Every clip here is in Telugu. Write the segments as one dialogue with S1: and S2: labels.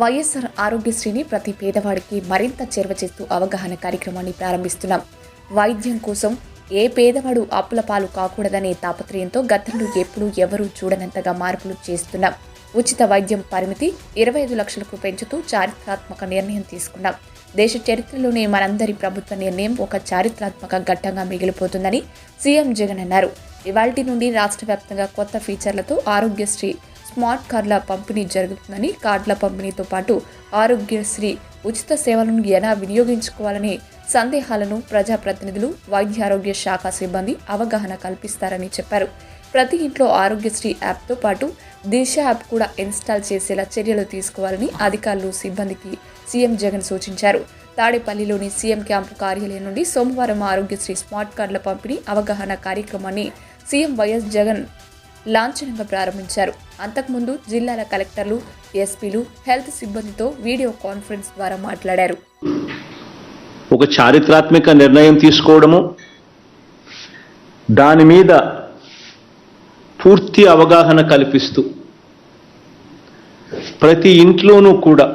S1: వైఎస్ఆర్ ఆరోగ్యశ్రీని ప్రతి పేదవాడికి మరింత చేరువ చేస్తూ అవగాహన కార్యక్రమాన్ని ప్రారంభిస్తున్నాం. వైద్యం కోసం ఏ పేదవాడు అప్పుల పాలు కాకూడదనే తాపత్రయంతో గతంలో ఎప్పుడూ ఎవరూ చూడనంతగా మార్పులు చేస్తున్నాం. ఉచిత వైద్యం పరిమితి 25 లక్షలకు పెంచుతూ చారిత్రాత్మక నిర్ణయం తీసుకున్నాం. దేశ చరిత్రలోనే మనందరి ప్రభుత్వ నిర్ణయం ఒక చారిత్రాత్మక ఘట్టంగా మిగిలిపోతుందని సీఎం జగన్ అన్నారు. ఇవాల్టి నుండి రాష్ట్ర వ్యాప్తంగా కొత్త ఫీచర్లతో ఆరోగ్యశ్రీ స్మార్ట్ కార్డుల పంపిణీ జరుగుతుందని, కార్డుల పంపిణీతో పాటు ఆరోగ్యశ్రీ ఉచిత సేవలను ఎలా వినియోగించుకోవాలనే సందేహాలను ప్రజాప్రతినిధులు, వైద్య ఆరోగ్య శాఖ సిబ్బంది అవగాహన కల్పిస్తారని చెప్పారు. ప్రతి ఇంట్లో ఆరోగ్యశ్రీ యాప్తో పాటు దిశ యాప్ కూడా ఇన్స్టాల్ చేసేలా చర్యలు తీసుకోవాలని అధికారులు, సిబ్బందికి సీఎం జగన్ సూచించారు. తాడేపల్లిలోని సీఎం క్యాంపు కార్యాలయం నుండి సోమవారం ఆరోగ్యశ్రీ స్మార్ట్ కార్డుల పంపిణీ అవగాహన కార్యక్రమాన్ని సీఎం వైఎస్ జగన్ లాంఛనంగా ప్రారంభించారు. అంతకుముందు జిల్లాల కలెక్టర్లు, ఎస్పీలు, హెల్త్ సిబ్బందితో వీడియో కాన్ఫరెన్స్ ద్వారా మాట్లాడారు.
S2: ఒక చారిత్రాత్మక నిర్ణయం తీసుకోవడము, దాని మీద పూర్తి అవగాహన కల్పిస్తూ ప్రతి ఇంట్లోనూ కూడా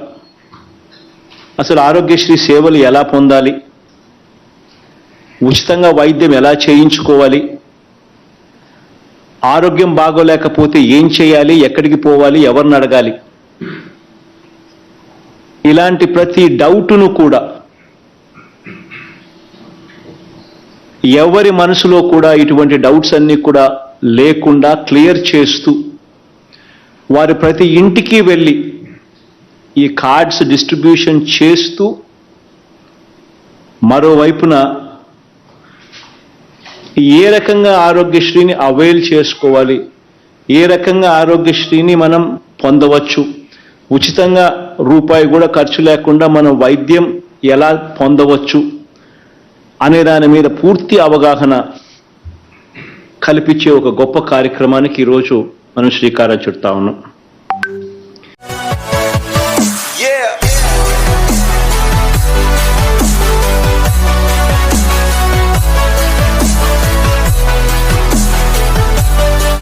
S2: అసలు ఆరోగ్యశ్రీ సేవలు ఎలా పొందాలి, ఉచితంగా వైద్యం ఎలా చేయించుకోవాలి, ఆరోగ్యం బాగోలేకపోతే ఏం చేయాలి, ఎక్కడికి పోవాలి, ఎవరిని అడగాలి, ఇలాంటి ప్రతి డౌటును కూడా ఎవరి మనసులో కూడా ఇటువంటి డౌట్స్ అన్నీ కూడా లేకుండా క్లియర్ చేస్తూ వారి ప్రతి ఇంటికి వెళ్ళి ఈ కార్డ్స్ డిస్ట్రిబ్యూషన్ చేస్తూ, మరోవైపున ఏ రకంగా ఆరోగ్యశ్రీని అవైల్ చేసుకోవాలి, ఏ రకంగా ఆరోగ్యశ్రీని మనం పొందవచ్చు, ఉచితంగా రూపాయి కూడా ఖర్చు లేకుండా మనం వైద్యం ఎలా పొందవచ్చు అనే దాని మీద పూర్తి అవగాహన కల్పించే ఒక గొప్ప కార్యక్రమానికి ఈరోజు మనం శ్రీకారం చుడతా ఉన్నాం.